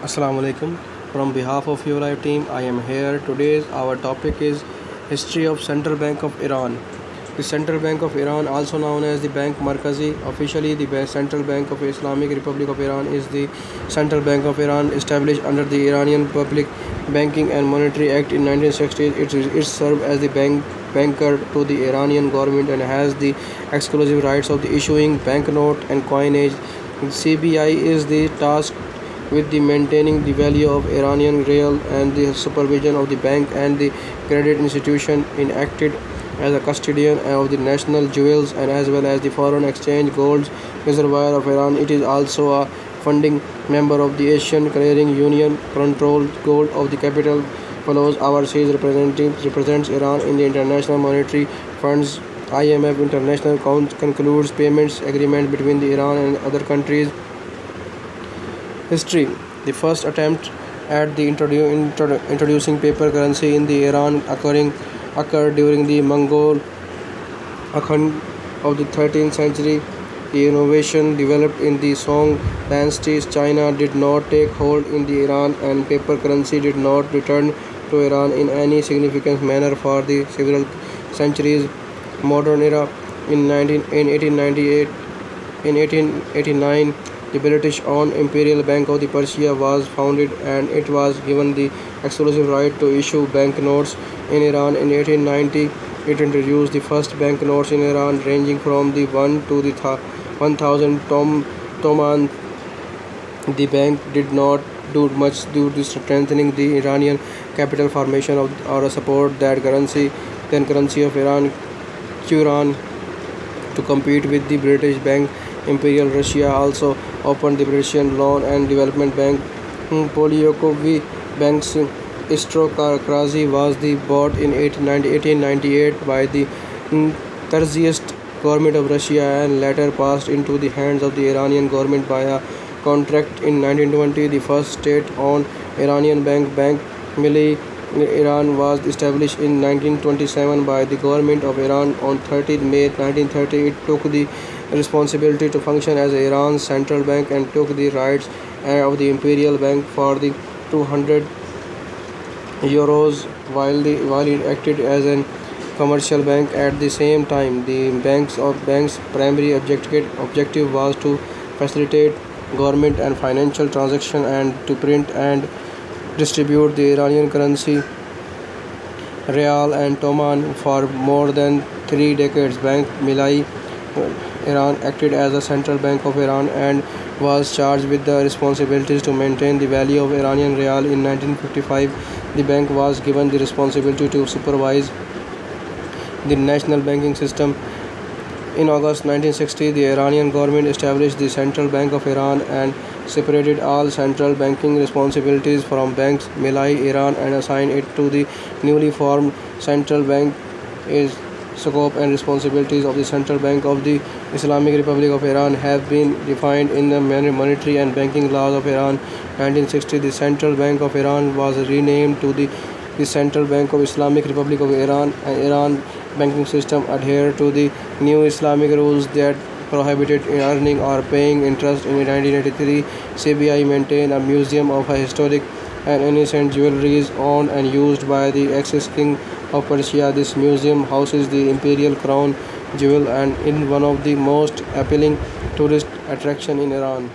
Assalamu alaikum. From behalf of your live team, I am here. Today's our topic is history of Central Bank of Iran. The Central Bank of Iran, also known as the Bank Markazi, officially the Central Bank of Islamic Republic of Iran, is the Central Bank of Iran established under the Iranian Public Banking and Monetary Act in 1960. It served as the banker to the Iranian government and has the exclusive rights of the issuing banknote and coinage. CBI is the task with the maintaining the value of Iranian rial and the supervision of the bank and the credit institution enacted as a custodian of the national jewels and as well as the foreign exchange gold reservoir of Iran. It is also a funding member of the Asian Clearing Union. Controlled gold of the capital follows overseas represents Iran in the International Monetary Funds. IMF International concludes payments agreement between the Iran and other countries. History. The first attempt at the introducing paper currency in the Iran occurred during the Mongol Akhand of the 13th century. The innovation developed in the Song dynasty China did not take hold in the Iran, and paper currency did not return to Iran in any significant manner for the several centuries. Modern era. In 1898, in 1889, the British-owned Imperial Bank of the Persia was founded, and it was given the exclusive right to issue banknotes in Iran. In 1890, it introduced the first banknotes in Iran, ranging from the 1 to the 1000 toman. The bank did not do much due to strengthening the Iranian capital formation or support that currency of Iran, Quran, to compete with the British Bank. Imperial Russia also opened the British Loan and Development Bank. Polyakovy Bank's Istrokrazi was bought in 1898 by the Tsarist government of Russia and later passed into the hands of the Iranian government by a contract. In 1920, the first state-owned Iranian bank, Bank Milli Iran, was established in 1927 by the government of Iran. On 30 May 1930, it took the responsibility to function as Iran's central bank and took the rights of the Imperial Bank for the 200 euros while it acted as a commercial bank. At the same time, the bank's primary objective was to facilitate government and financial transaction and to print and distribute the Iranian currency Rial and Toman. For more than 3 decades, Bank Milli Iran acted as a central bank of Iran and was charged with the responsibilities to maintain the value of Iranian rial. In 1955, the bank was given the responsibility to supervise the national banking system. In August 1960, the Iranian government established the Central Bank of Iran and separated all central banking responsibilities from Bank Milli Iran and assigned it to the newly formed Central Bank. Its scope and responsibilities of the Central Bank of the Islamic Republic of Iran have been defined in the monetary and banking laws of Iran. 1960, the Central Bank of Iran was renamed to the Central Bank of Islamic Republic of Iran, and Iran banking system adhered to the new Islamic rules that prohibited earning or paying interest. In 1983, CBI maintained a museum of historic and ancient jewelries owned and used by the ex-king of Persia. This museum houses the imperial crown jewel and is one of the most appealing tourist attraction in Iran.